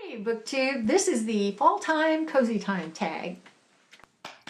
Hey BookTube, this is the Fall Time Cozy Time tag.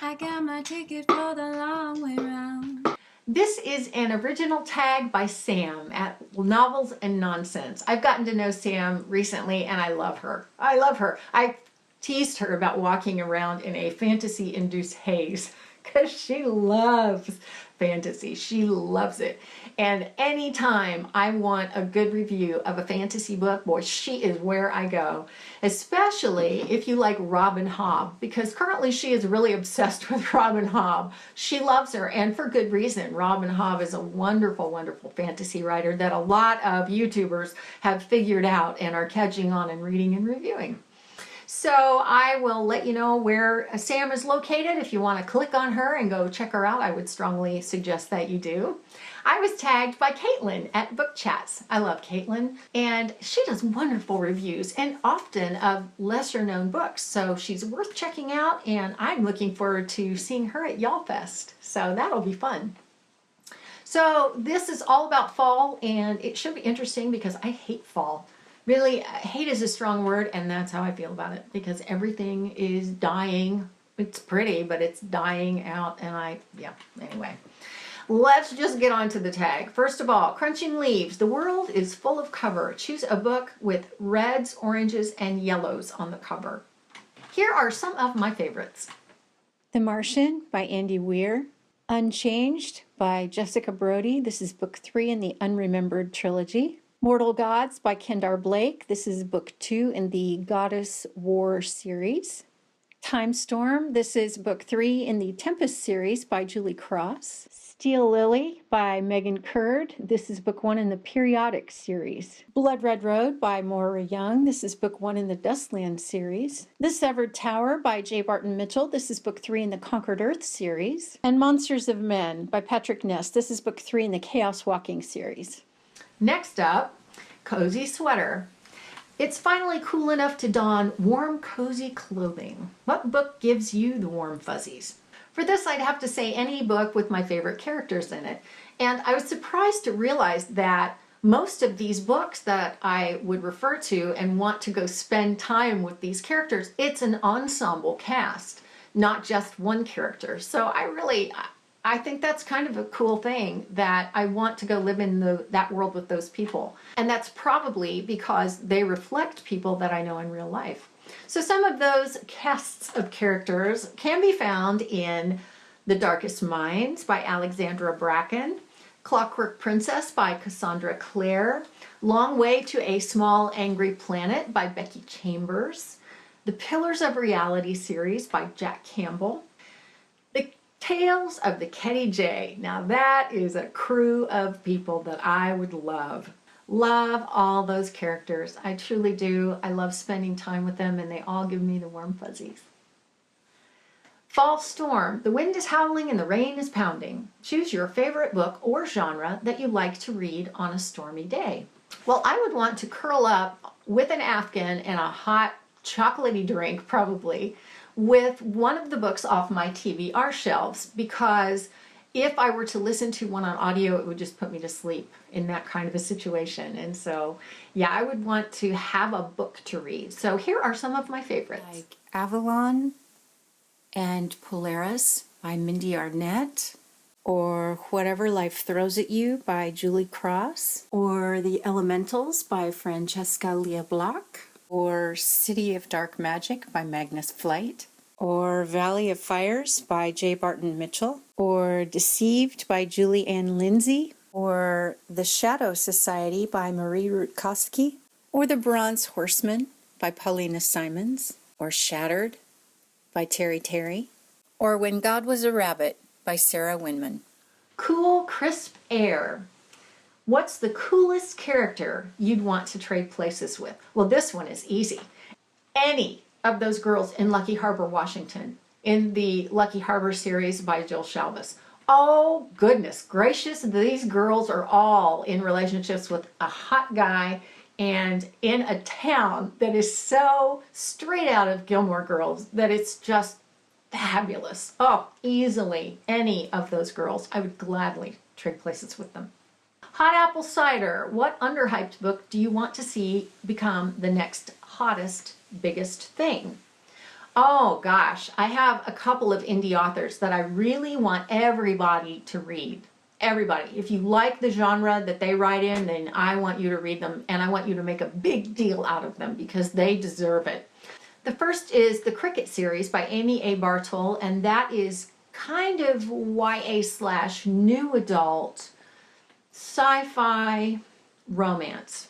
I got my ticket for the long way round. This is an original tag by Sam at Novels and Nonsense. I've gotten to know Sam recently and I love her. I teased her about walking around in a fantasy-induced haze because she loves fantasy. She loves it. And anytime I want a good review of a fantasy book, boy, she is where I go. Especially if you like Robin Hobb, because currently she is really obsessed with Robin Hobb. She loves her, and for good reason. Robin Hobb is a wonderful, wonderful fantasy writer that a lot of YouTubers have figured out and are catching on and reading and reviewing. So I will let you know where Sam is located. If you want to click on her and go check her out, I would strongly suggest that you do. I was tagged by Caitlin at Book Chats. I love Caitlin, and she does wonderful reviews and often of lesser known books. So she's worth checking out, and I'm looking forward to seeing her at Y'all Fest. So that'll be fun. So this is all about fall, and it should be interesting because I hate fall. Really, hate is a strong word, and that's how I feel about it, because everything is dying. It's pretty, but it's dying out, and anyway. Let's just get on to the tag. First of all, Crunching Leaves. The world is full of cover. Choose a book with reds, oranges, and yellows on the cover. Here are some of my favorites. The Martian by Andy Weir. Unchanged by Jessica Brody. This is book 3 in the Unremembered trilogy. Mortal Gods by Kendare Blake. This is book 2 in the Goddess War series. Timestorm. This is book 3 in the Tempest series by Julie Cross. Steel Lily by Megan Curd. This is book 1 in the Periodic series. Blood Red Road by Moira Young. This is book 1 in the Dustland series. The Severed Tower by J. Barton Mitchell. This is book 3 in the Conquered Earth series. And Monsters of Men by Patrick Ness. This is book 3 in the Chaos Walking series. Next up, Cozy Sweater. It's finally cool enough to don warm, cozy clothing. What book gives you the warm fuzzies? For this, I'd have to say any book with my favorite characters in it. And I was surprised to realize that most of these books that I would refer to and want to go spend time with these characters, it's an ensemble cast, not just one character. So I think that's kind of a cool thing, that I want to go live in that world with those people. And that's probably because they reflect people that I know in real life. So some of those casts of characters can be found in The Darkest Minds by Alexandra Bracken, Clockwork Princess by Cassandra Clare, Long Way to a Small Angry Planet by Becky Chambers, The Pillars of Reality series by Jack Campbell, The Tales of the Ketty J. Now that is a crew of people that I would love. Love all those characters. I truly do. I love spending time with them, and they all give me the warm fuzzies. Fall Storm. The wind is howling and the rain is pounding. Choose your favorite book or genre that you like to read on a stormy day. Well, I would want to curl up with an Afghan and a hot chocolatey drink, probably, with one of the books off my TBR shelves, because if I were to listen to one on audio, it would just put me to sleep in that kind of a situation. And so, yeah, I would want to have a book to read. So here are some of my favorites. Like Avalon and Polaris by Mindee Arnett, Or Whatever Life Throws at You by Julie Cross. or The Elementals by Francesca Leah Block, Or City of Dark Magic by Magnus Flight. Or Valley of Fires by J. Barton Mitchell. Or Deceived by Julie Ann Lindsay. Or The Shadow Society by Marie Rutkowski. Or The Bronze Horseman by Paulina Simons. Or Shattered by Terry Terry. Or When God Was a Rabbit by Sarah Winman. Cool, crisp air. What's the coolest character you'd want to trade places with? Well, this one is easy. Any of those girls in Lucky Harbor, Washington, in the Lucky Harbor series by Jill Shalvis. Oh, goodness gracious, these girls are all in relationships with a hot guy and in a town that is so straight out of Gilmore Girls that it's just fabulous. Oh, easily any of those girls. I would gladly trade places with them. Hot Apple Cider. What underhyped book do you want to see become the next hottest, biggest thing. Oh gosh, I have a couple of indie authors that I really want everybody to read. Everybody. If you like the genre that they write in, then I want you to read them, and I want you to make a big deal out of them because they deserve it. The first is the Cricket series by Amy A. Bartol, and that is kind of YA/new adult sci-fi romance.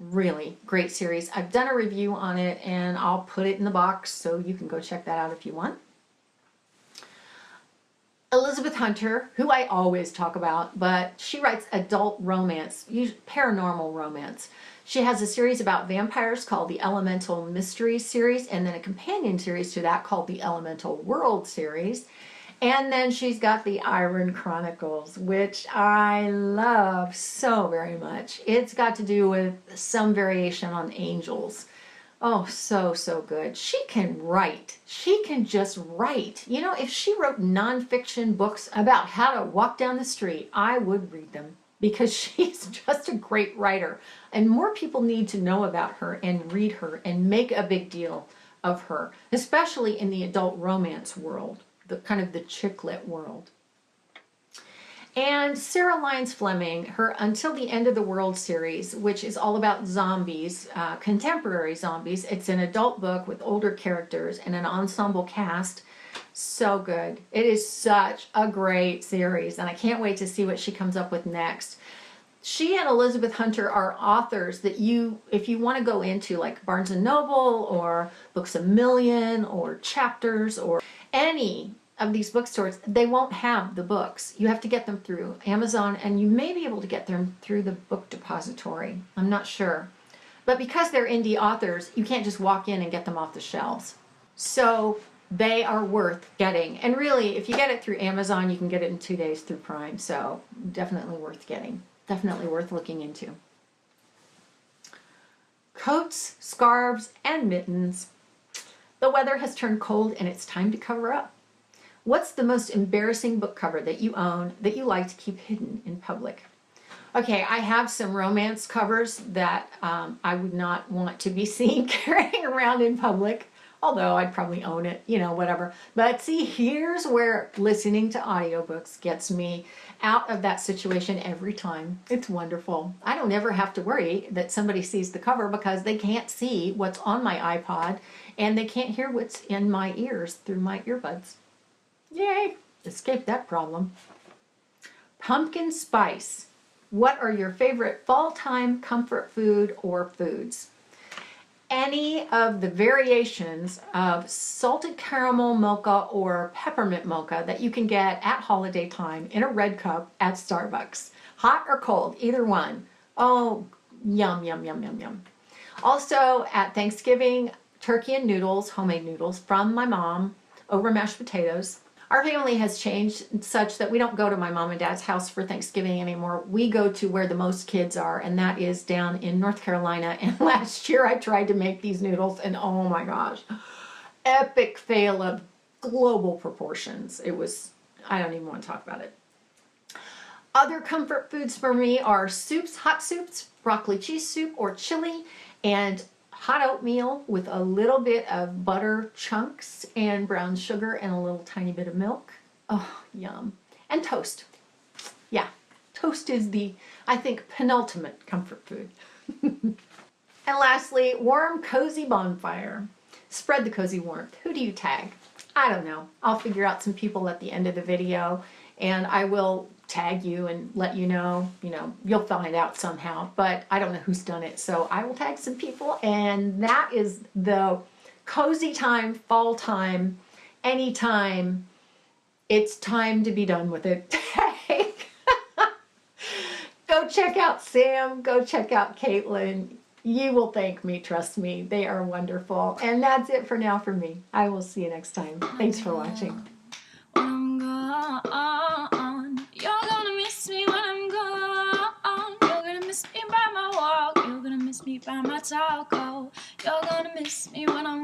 Really great series. I've done a review on it, and I'll put it in the box so you can go check that out if you want. Elizabeth Hunter, who I always talk about, but she writes adult romance, paranormal romance. She has a series about vampires called the Elemental Mysteries series, and then a companion series to that called the Elemental World series. And then she's got the Iron Chronicles, which I love so very much. It's got to do with some variation on angels. Oh, so good. She can write. She can just write. You know, if she wrote nonfiction books about how to walk down the street, I would read them because she's just a great writer. And more people need to know about her and read her and make a big deal of her, especially in the adult romance world, the kind of the chick lit world. And Sarah Lyons Fleming, her Until the End of the World series, which is all about zombies, contemporary zombies. It's an adult book with older characters and an ensemble cast. So good. It is such a great series, and I can't wait to see what she comes up with next. She and Elizabeth Hunter are authors that if you want to go into like Barnes & Noble or Books A Million or Chapters or any of these bookstores, they won't have the books. You have to get them through Amazon, and you may be able to get them through the book depository. I'm not sure. But because they're indie authors, you can't just walk in and get them off the shelves. So they are worth getting. And really, if you get it through Amazon, you can get it in 2 days through Prime. So definitely worth getting. Definitely worth looking into. Coats, scarves, and mittens. The weather has turned cold and it's time to cover up. What's the most embarrassing book cover that you own that you like to keep hidden in public? Okay, I have some romance covers that I would not want to be seen carrying around in public, although I'd probably own it, you know, whatever. But see, here's where listening to audiobooks gets me out of that situation every time. It's wonderful. I don't ever have to worry that somebody sees the cover because they can't see what's on my iPod and they can't hear what's in my ears through my earbuds. Yay! Escape that problem. Pumpkin spice. What are your favorite fall-time comfort food or foods? Any of the variations of salted caramel mocha or peppermint mocha that you can get at holiday time in a red cup at Starbucks. Hot or cold, either one. Oh, yum, yum, yum, yum, yum. Also at Thanksgiving, turkey and noodles, homemade noodles from my mom over mashed potatoes. Our family has changed such that we don't go to my mom and dad's house for Thanksgiving anymore. We go to where the most kids are, and that is down in North Carolina. And last year I tried to make these noodles, and oh my gosh, epic fail of global proportions. It was, I don't even want to talk about it. Other comfort foods for me are soups, hot soups, broccoli cheese soup or chili, and hot oatmeal with a little bit of butter chunks and brown sugar and a little tiny bit of milk. Oh, yum. And toast. Yeah, toast is the, I think, penultimate comfort food. And lastly, warm, cozy bonfire. Spread the cozy warmth. Who do you tag? I don't know. I'll figure out some people at the end of the video, and I will tag you and let you know, you'll find out somehow, but I don't know who's done it. So I will tag some people, and that is the cozy time, fall time, anytime it's time to be done with it tag. Go check out Sam, go check out Caitlin. You will thank me, trust me. They are wonderful. And that's it for now for me. I will see you next time. Thanks for watching. When I'm gone, you're gonna miss me when I'm gone. You're gonna miss me by my walk. You're gonna miss me by my talk. Oh, you're gonna miss me when I'm